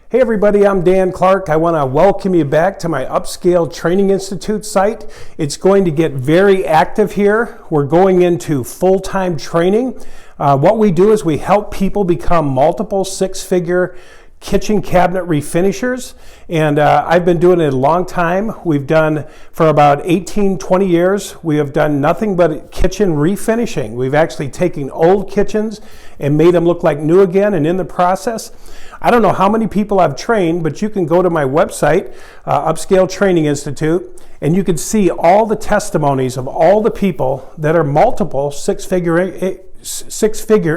Hey everybody, I'm Dan Clark. I want to welcome you back to my Upscale Training Institute site. It's going to get very active here. We're going into full-time training. What we do is we help people become multiple six-figure kitchen cabinet refinishers, and I've been doing it a long time. We've done for about 20 years. We have done nothing but kitchen refinishing. We've actually taken old kitchens and made them look like new again, and in the process, I don't know how many people I've trained, but you can go to my website, Upscale Training Institute, and you can see all the testimonies of all the people that are multiple six-figure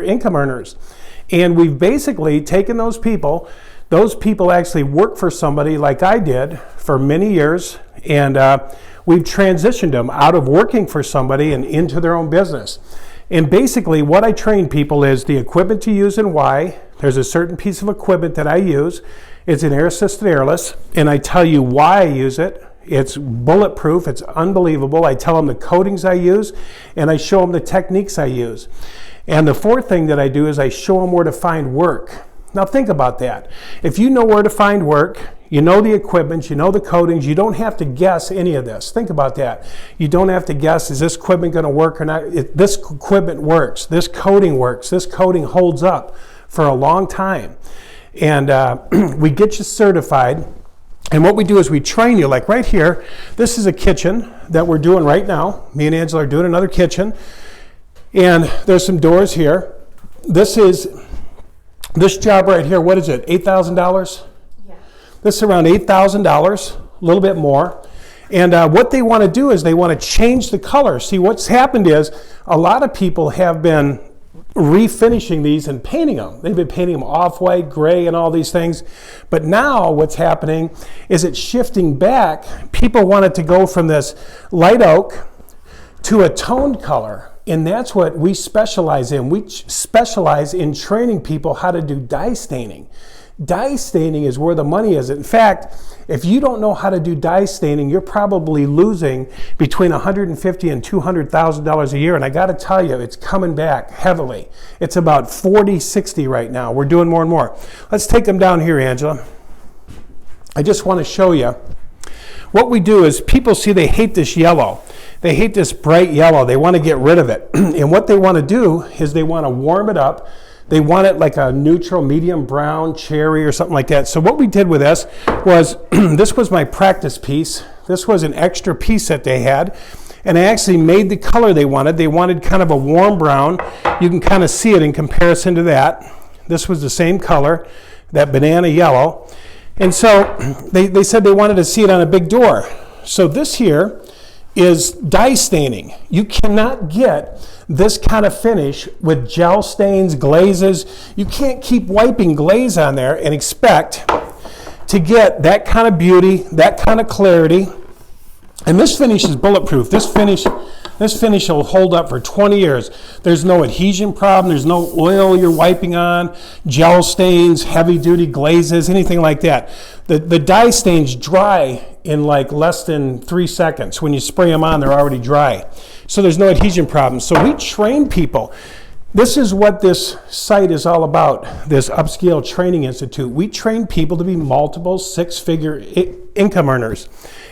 income earners. And we've basically taken those people actually work for somebody like I did for many years, and we've transitioned them out of working for somebody and into their own business. And basically what I train people is the equipment to use and why. There's a certain piece of equipment that I use. It's an air-assisted airless, and I tell you why I use it. It's bulletproof, it's unbelievable. I tell them the coatings I use, and I show them the techniques I use. And the fourth thing that I do is I show them where to find work. Now think about that. If you know where to find work, you know the equipment, you know the coatings, you don't have to guess any of this. Think about that. You don't have to guess, is this equipment going to work or not? This equipment works, this coating works, this coating holds up for a long time. And we get you certified. And what we do is we train you, like right here. This is a kitchen that we're doing right now. Me and Angela are doing another kitchen. And there's some doors here. This job right here, what is it, $8,000? Yeah. This is around $8,000, a little bit more. And what they want to do is they want to change the color. See, what's happened is a lot of people have been refinishing these and painting them. They've been painting them off-white, gray, and all these things. But now what's happening is it's shifting back. People want it to go from this light oak to a toned color. And that's what we specialize in. We specialize in training people how to do dye staining. Dye staining is where the money is. In fact, if you don't know how to do dye staining, you're probably losing between $150,000 and $200,000 a year. And I got to tell you, it's coming back heavily. It's about 40-60 right now. We're doing more and more. Let's take them down here, Angela. I just want to show you. What we do is people see they hate this yellow. They hate this bright yellow. They want to get rid of it. And what they want to do is they want to warm it up. They want it like a neutral, medium brown, cherry or something like that. So what we did with this was, this was my practice piece. This was an extra piece that they had. And I actually made the color they wanted. They wanted kind of a warm brown. You can kind of see it in comparison to that. This was the same color, that banana yellow. And so they said they wanted to see it on a big door. So this here is dye staining. You cannot get this kind of finish with gel stains, glazes. You can't keep wiping glaze on there and expect to get that kind of beauty, that kind of clarity. And this finish is bulletproof. This finish will hold up for 20 years. There's no adhesion problem. There's no oil you're wiping on, gel stains, heavy duty glazes, anything like that. The dye stains dry in like less than 3 seconds. When you spray them on, they're already dry. So there's no adhesion problem. So we train people. This is what this site is all about, this Upscale Training Institute. We train people to be multiple six-figure income earners.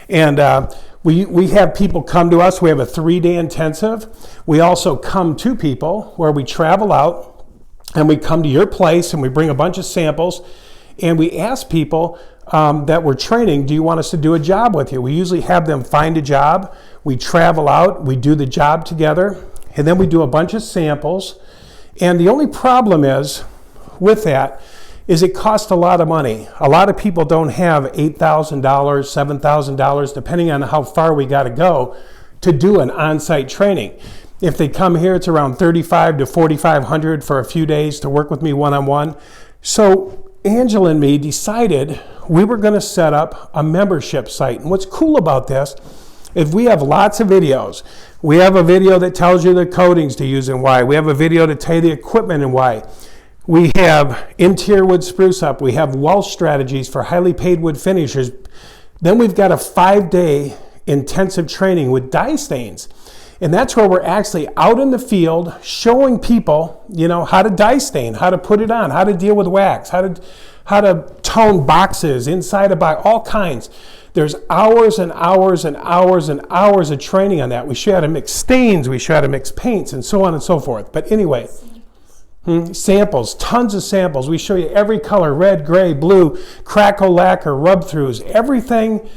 And we have people come to us. We have a 3-day intensive. We also come to people where we travel out and we come to your place and we bring a bunch of samples and we ask people that we're training, do you want us to do a job with you? We usually have them find a job. We travel out, we do the job together, and then we do a bunch of samples. And the only problem is with that is it costs a lot of money. A lot of people don't have $8,000, $7,000, depending on how far we got to go to do an on-site training. If they come here, it's around $3,500 to $4,500 for a few days to work with me one-on-one. So Angela and me decided we were going to set up a membership site. And what's cool about this is we have lots of videos. We have a video that tells you the coatings to use and why. We have a video to tell you the equipment and why. We have interior wood spruce up. We have Welsh strategies for highly paid wood finishers. Then we've got a 5-day intensive training with dye stains. And that's where we're actually out in the field showing people, how to die stain, how to put it on, how to deal with wax, how to tone boxes inside a box, all kinds. There's hours and hours and hours and hours of training on that. We show you how to mix stains, we show you how to mix paints, and so on and so forth. But anyway, samples, tons of samples. We show you every color, red, gray, blue, crackle, lacquer, rub-throughs, everything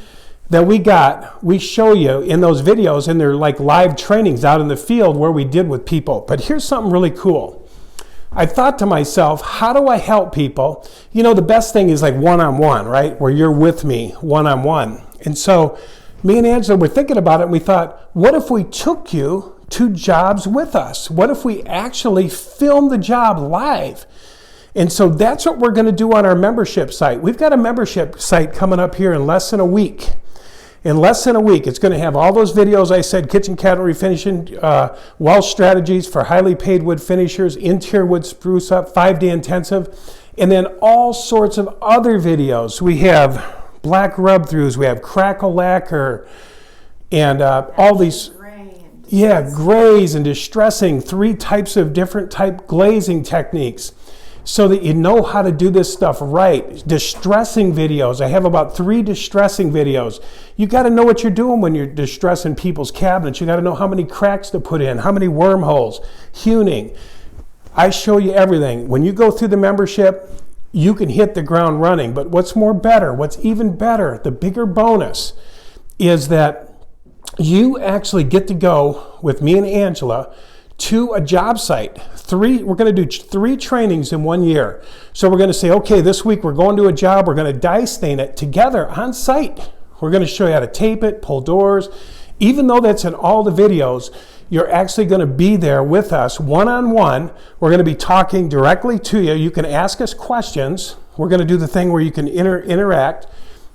that we got, we show you in those videos, and they're like live trainings out in the field where we did with people. But here's something really cool. I thought to myself, how do I help people? The best thing is like one-on-one, right? Where you're with me one-on-one. And so me and Angela were thinking about it, and we thought, what if we took you to jobs with us? What if we actually filmed the job live? And so that's what we're going to do on our membership site. We've got a membership site coming up here in less than a week. In less than a week, it's going to have all those videos I said, kitchen cabinet refinishing, wall strategies for highly paid wood finishers, interior wood spruce up, 5-day intensive, and then all sorts of other videos. We have black rub-throughs, we have crackle lacquer, and all these, grays and distressing, 3 types of different type glazing techniques, so that you know how to do this stuff right. Distressing videos. I have about 3 distressing videos. You got to know what you're doing when you're distressing people's cabinets. You got to know how many cracks to put in, how many wormholes, hewing. I show you everything. When you go through the membership, you can hit the ground running. But what's even better, the bigger bonus is that you actually get to go with me and Angela to a job site. We're going to do 3 trainings in 1 year. So we're going to say, okay, this week we're going to a job, we're going to die stain it together on site. We're going to show you how to tape it, pull doors. Even though that's in all the videos, you're actually going to be there with us one-on-one. We're going to be talking directly to you. You can ask us questions. We're going to do the thing where you can interact,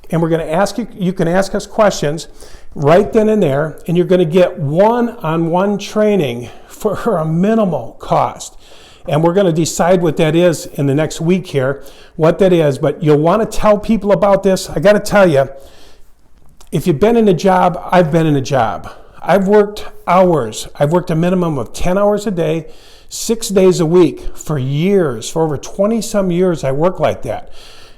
and we're going to ask you can ask us questions right then and there, and you're going to get one-on-one training for a minimal cost. And we're going to decide what that is in the next week here, what that is. But you'll want to tell people about this. I got to tell you, if you've been in a job, I've been in a job. I've worked hours. I've worked a minimum of 10 hours a day, 6 days a week for years. For over 20-some years, I worked like that,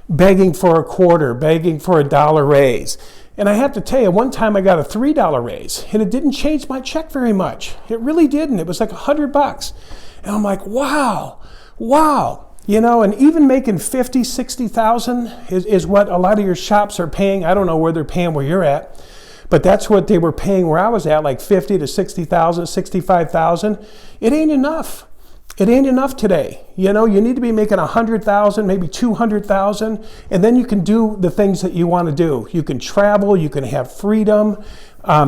begging for a quarter, begging for $1 raise. And I have to tell you, one time I got a $3 raise, and it didn't change my check very much. It really didn't. It was like $100. And I'm like, wow. And even making 50, 60,000 is what a lot of your shops are paying. I don't know where they're paying where you're at, but that's what they were paying where I was at, like 50 to 60,000, 65,000. It ain't enough. It ain't enough today. You need to be making 100,000, maybe 200,000, and then you can do the things that you want to do. You can travel, you can have freedom,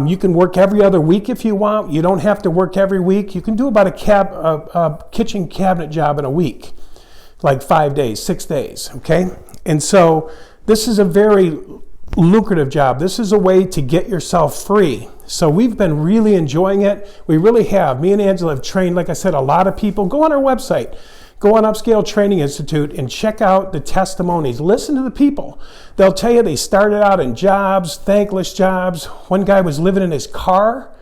you can work every other week if you want. You don't have to work every week. You can do about a kitchen cabinet job in a week, like 5 days, 6 days, okay? And so this is a very lucrative job. This is a way to get yourself free. So we've been really enjoying it. We really have. Me and Angela have trained, like I said, a lot of people. Go on our website. Go on Upscale Training Institute and check out the testimonies. Listen to the people. They'll tell you they started out in jobs, thankless jobs. One guy was living in his car,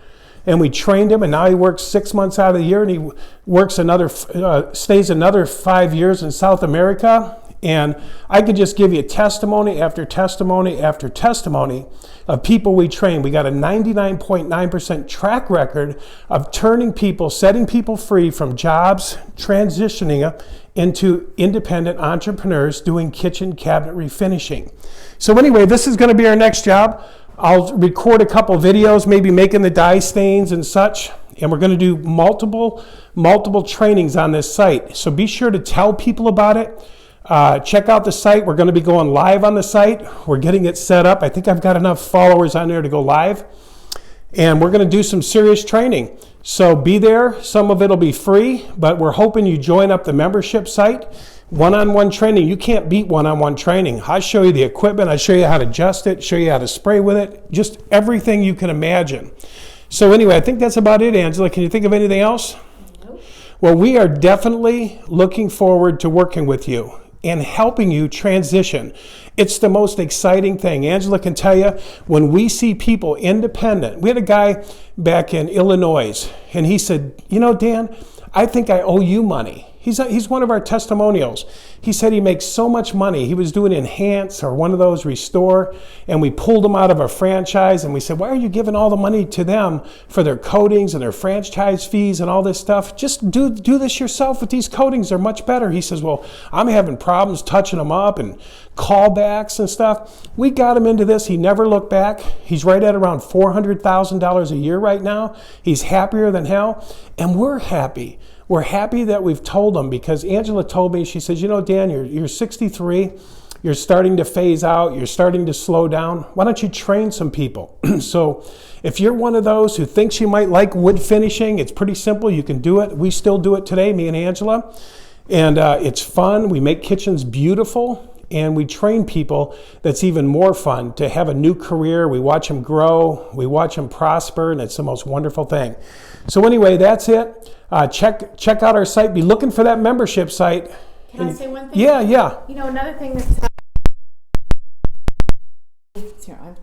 and we trained him, and now he works 6 months out of the year, and he works stays another 5 years in South America. And I could just give you testimony after testimony after testimony of people we train. We got a 99.9% track record of turning people, setting people free from jobs, transitioning into independent entrepreneurs doing kitchen cabinet refinishing. So anyway, this is going to be our next job. I'll record a couple videos, maybe making the dye stains and such. And we're going to do multiple trainings on this site. So be sure to tell people about it. Check out the site. We're going to be going live on the site. We're getting it set up. I think I've got enough followers on there to go live. And we're going to do some serious training. So be there. Some of it will be free, but we're hoping you join up the membership site. One-on-one training. You can't beat one-on-one training. I'll show you the equipment. I'll show you how to adjust it, show you how to spray with it, just everything you can imagine. So anyway, I think that's about it, Angela. Can you think of anything else? Well, we are definitely looking forward to working with you. and helping you transition. It's the most exciting thing. Angela can tell you, when we see people independent, we had a guy back in Illinois, and he said, you know, Dan, I think I owe you money. He's one of our testimonials. He said he makes so much money. He was doing Enhance or one of those Restore, and we pulled him out of a franchise, and we said, why are you giving all the money to them for their coatings and their franchise fees and all this stuff? Just do this yourself with these coatings. They're much better. He says, well, I'm having problems touching them up and callbacks and stuff. We got him into this. He never looked back. He's right at around $400,000 a year right now. He's happier than hell, and we're happy. We're happy that we've told them, because Angela told me, she says, you know, Dan, you're 63, you're starting to phase out, you're starting to slow down. Why don't you train some people? So if you're one of those who thinks you might like wood finishing, it's pretty simple. You can do it. We still do it today, me and Angela. And it's fun. We make kitchens beautiful. And we train people. That's even more fun, to have a new career. We watch them grow. We watch them prosper. And it's the most wonderful thing. So anyway, that's it. Check out our site. Be looking for that membership site. Can I say one thing? Yeah. You know, another thing that's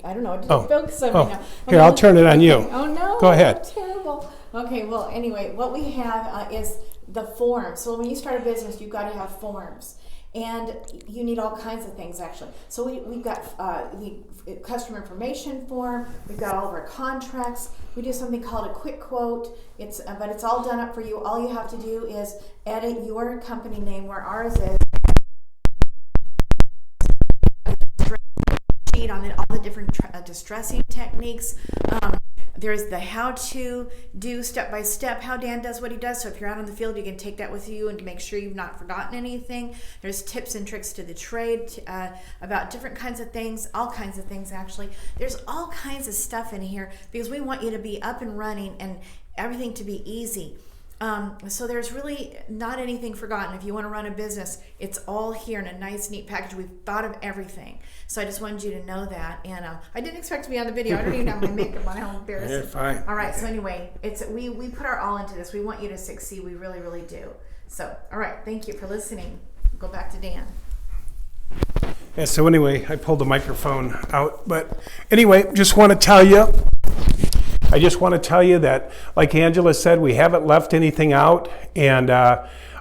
I don't know. I didn't focus on me now. Here, I'll turn it on you. Oh no! Go ahead. That's terrible. Okay. Well, anyway, what we have is the forms. So when you start a business, you've got to have forms. And you need all kinds of things, actually. So we've got the customer information form. We've got all of our contracts. We do something called a quick quote. But it's all done up for you. All you have to do is edit your company name, where ours is, on all the different distressing techniques. There's the how to do step by step, how Dan does what he does. So if you're out on the field, you can take that with you and make sure you've not forgotten anything. There's tips and tricks to the trade about different kinds of things, all kinds of things actually. There's all kinds of stuff in here because we want you to be up and running and everything to be easy. So there's really not anything forgotten. If you want to run a business, it's all here in a nice, neat package. We've thought of everything. So I just wanted you to know that. And I didn't expect to be on the video. I don't even have my makeup on. How embarrassing. You're fine. All right. So anyway, we put our all into this. We want you to succeed. We really, really do. So, all right. Thank you for listening. Go back to Dan. Yeah, so anyway, I pulled the microphone out. But anyway, just want to tell you, that, like Angela said, we haven't left anything out, and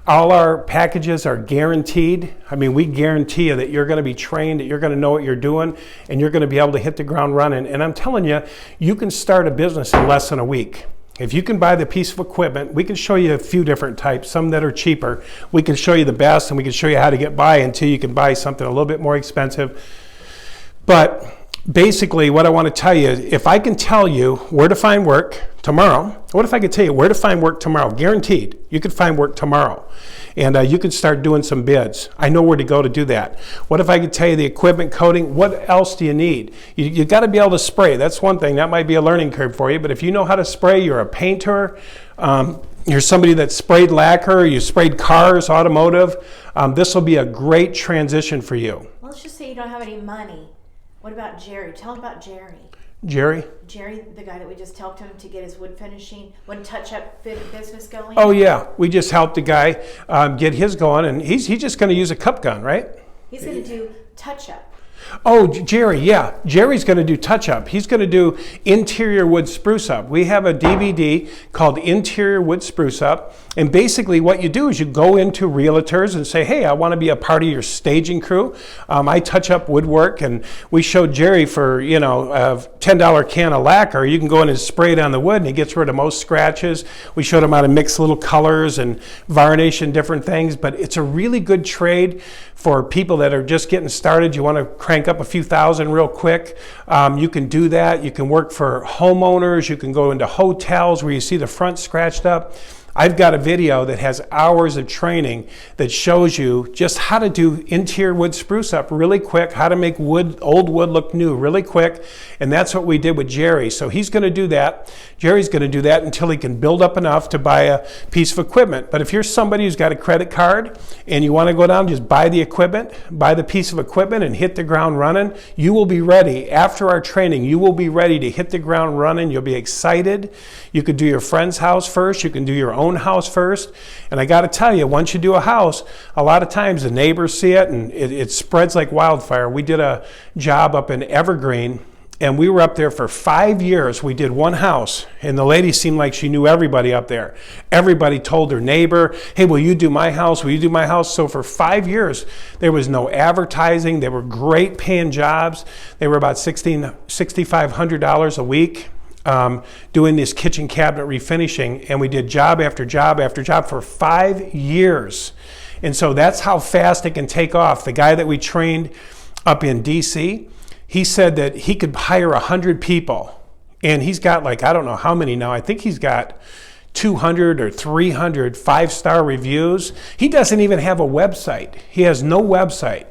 all our packages are guaranteed. I mean, we guarantee you that you're going to be trained, that you're going to know what you're doing, and you're going to be able to hit the ground running. And I'm telling you, you can start a business in less than a week. If you can buy the piece of equipment, we can show you a few different types, some that are cheaper. We can show you the best, and we can show you how to get by until you can buy something a little bit more expensive. But basically, what I want to tell you is, if I can tell you where to find work tomorrow, what if I could tell you where to find work tomorrow? Guaranteed, you could find work tomorrow. And you could start doing some bids. I know where to go to do that. What if I could tell you the equipment, coating? What else do you need? You got to be able to spray. That's one thing. That might be a learning curve for you. But if you know how to spray, you're a painter, you're somebody that sprayed lacquer, you sprayed cars, automotive, this will be a great transition for you. Well, let's just say you don't have any money. What about Jerry? Tell him about Jerry. Jerry, the guy that we just helped him to get his wood finishing, wood touch-up business going. Oh yeah, we just helped a guy get his going, and he's just going to use a cup gun, right? He's going to do touch-up. Oh, Jerry, yeah. Jerry's going to do touch-up. He's going to do interior wood spruce-up. We have a DVD called Interior Wood Spruce-Up. And basically what you do is you go into realtors and say, hey, I want to be a part of your staging crew. I touch up woodwork. And we showed Jerry for, a $10 can of lacquer. You can go in and spray it on the wood, and he gets rid of most scratches. We showed him how to mix little colors and varnish and different things. But it's a really good trade for people that are just getting started. You want to crank up a few thousand real quick. You can do that. You can work for homeowners. You can go into hotels where you see the front scratched up. I've got a video that has hours of training that shows you just how to do interior wood spruce up really quick, how to make old wood look new really quick, and that's what we did with Jerry. So he's going to do that. Jerry's going to do that until he can build up enough to buy a piece of equipment. But if you're somebody who's got a credit card and you want to go down and just buy the equipment, buy the piece of equipment and hit the ground running, you will be ready. After our training, you will be ready to hit the ground running. You'll be excited. You could do your friend's house first. You can do your own own house first. And I got to tell you, once you do a house, a lot of times the neighbors see it and it spreads like wildfire. We did a job up in Evergreen, and we were up there for 5 years. We did one house, and the lady seemed like she knew everybody up there. Everybody told her neighbor, hey, will you do my house? Will you do my house? So for 5 years, there was no advertising. They were great paying jobs. They were about $6,500 a week doing this kitchen cabinet refinishing, and we did job after job after job for 5 years. And so that's how fast it can take off. The guy that we trained up in D.C., he said that he could hire 100 people, and he's got like, I don't know how many now. I think he's got 200 or 300 5-star reviews. He doesn't even have a website. He has no website.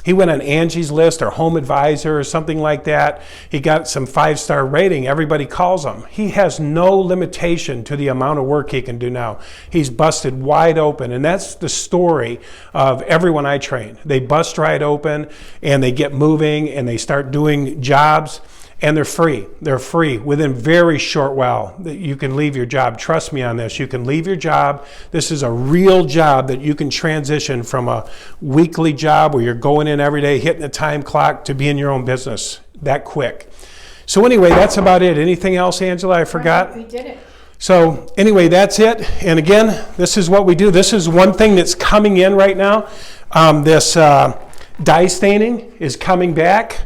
He went on Angie's List or Home Advisor or something like that. He got some 5-star rating. Everybody calls him. He has no limitation to the amount of work he can do now. He's busted wide open, and that's the story of everyone I train. They bust right open, and they get moving, and they start doing jobs. And they're free. They're free within very short while. You can leave your job. Trust me on this. You can leave your job. This is a real job that you can transition from a weekly job where you're going in every day, hitting a time clock, to being your own business that quick. So anyway, that's about it. Anything else, Angela, I forgot? We did it. So anyway, that's it. And again, this is what we do. This is one thing that's coming in right now. This dye staining is coming back.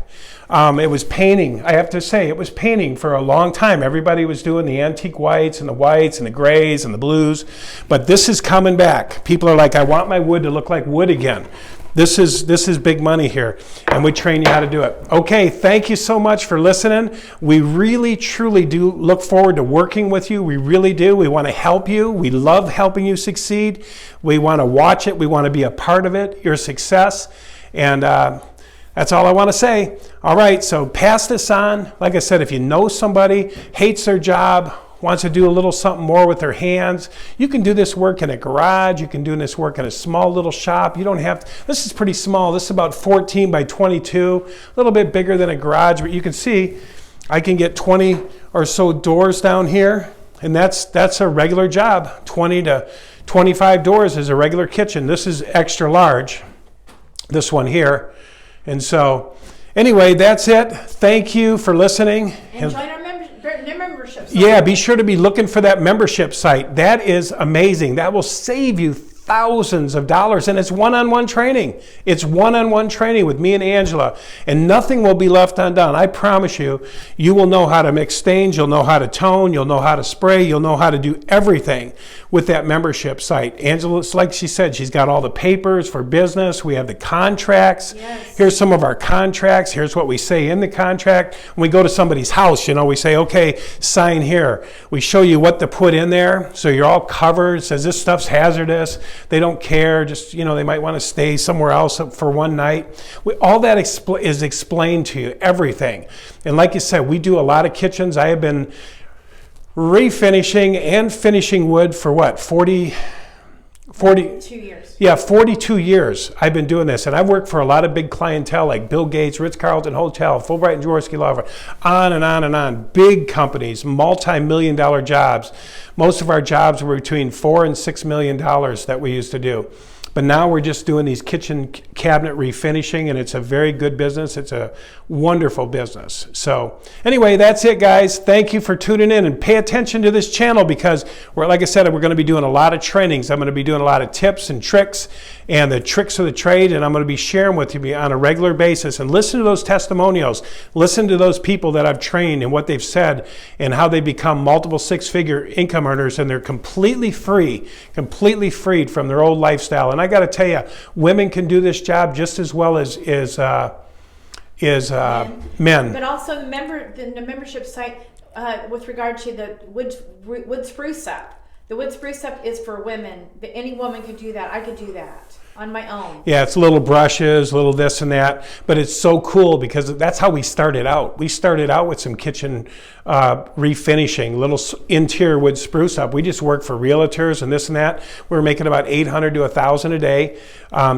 It was painting. I have to say, it was painting for a long time. Everybody was doing the antique whites and the grays and the blues. But this is coming back. People are like, I want my wood to look like wood again. This is big money here, and we train you how to do it. Okay, thank you so much for listening. We really, truly do look forward to working with you. We really do. We want to help you. We love helping you succeed. We want to watch it. We want to be a part of it, your success. And that's all I want to say. All right, so pass this on. Like I said, if you know somebody, hates their job, wants to do a little something more with their hands, you can do this work in a garage. You can do this work in a small little shop. You don't have to. This is pretty small. This is about 14 by 22, a little bit bigger than a garage. But you can see I can get 20 or so doors down here, and that's a regular job. 20 to 25 doors is a regular kitchen. This is extra large, this one here. And so, anyway, that's it. Thank you for listening. And join our membership site. Yeah, be sure to be looking for that membership site. That is amazing. That will save you thousands of dollars, and it's one-on-one training. It's one-on-one training with me and Angela, and nothing will be left undone. I promise you, you will know how to mix stains, you'll know how to tone, you'll know how to spray, you'll know how to do everything with that membership site. Angela, like she said, she's got all the papers for business. We have the contracts. Yes. Here's some of our contracts. Here's what we say in the contract. When we go to somebody's house, we say, okay, sign here. We show you what to put in there, so you're all covered. It says this stuff's hazardous. They don't care. Just, they might want to stay somewhere else for one night. All that is explained to you, everything. And like you said, we do a lot of kitchens. I have been refinishing and finishing wood for what, 42 years. Yeah, 42 years I've been doing this. And I've worked for a lot of big clientele like Bill Gates, Ritz-Carlton Hotel, Fulbright and Jaworski Law Firm, on and on and on. Big companies, multi-million-dollar jobs. Most of our jobs were between $4 and $6 million that we used to do. But now we're just doing these kitchen cabinet refinishing, and it's a very good business. It's a wonderful business. So anyway, that's it, guys. Thank you for tuning in, and pay attention to this channel because, like I said, we're going to be doing a lot of trainings. I'm going to be doing a lot of tips and tricks and the tricks of the trade, and I'm going to be sharing with you on a regular basis. And listen to those testimonials. Listen to those people that I've trained and what they've said and how they become multiple six-figure income earners, and they're completely freed from their old lifestyle. And I got to tell you, women can do this job just as well as men. But also the membership site with regard to the wood spruce up. The wood spruce up is for women. Any woman could do that. I could do that. On my own. Yeah, it's little brushes, little this and that, but it's so cool because that's how we started out. We started out with some kitchen refinishing, little interior wood spruce up. We just worked for realtors and this and that. We were making about 800 to 1,000 a day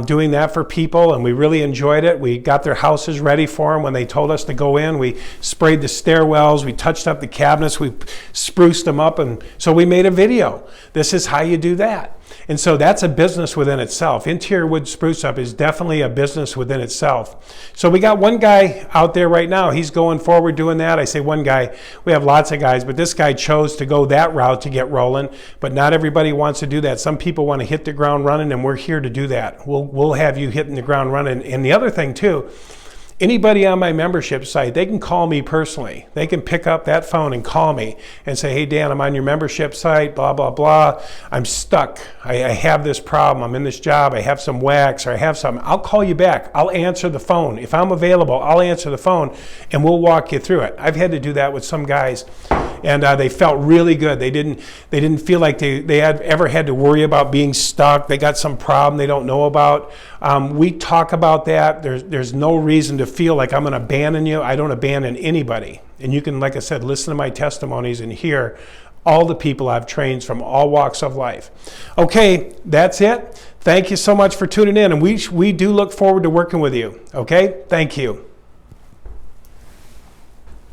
doing that for people, and we really enjoyed it. We got their houses ready for them when they told us to go in. We sprayed the stairwells, we touched up the cabinets, we spruced them up, and so we made a video. This is how you do that. And so that's a business within itself. Interior wood spruce up is definitely a business within itself. So we got one guy out there right now. He's going forward doing that. I say one guy. We have lots of guys, but this guy chose to go that route to get rolling. But not everybody wants to do that. Some people want to hit the ground running, and we're here to do that. We'll have you hitting the ground running. And the other thing too, anybody on my membership site, they can call me personally. They can pick up that phone and call me and say, hey, Dan, I'm on your membership site, blah, blah, blah. I'm stuck. I have this problem. I'm in this job. I have some wax or I have something. I'll call you back. I'll answer the phone. If I'm available, I'll answer the phone and we'll walk you through it. I've had to do that with some guys, and they felt really good. They didn't feel like they had ever had to worry about being stuck. They got some problem they don't know about. We talk about that. There's no reason to feel like I'm going to abandon you. I don't abandon anybody. And you can, like I said, listen to my testimonies and hear all the people I've trained from all walks of life. Okay, that's it. Thank you so much for tuning in. And we do look forward to working with you. Okay, thank you.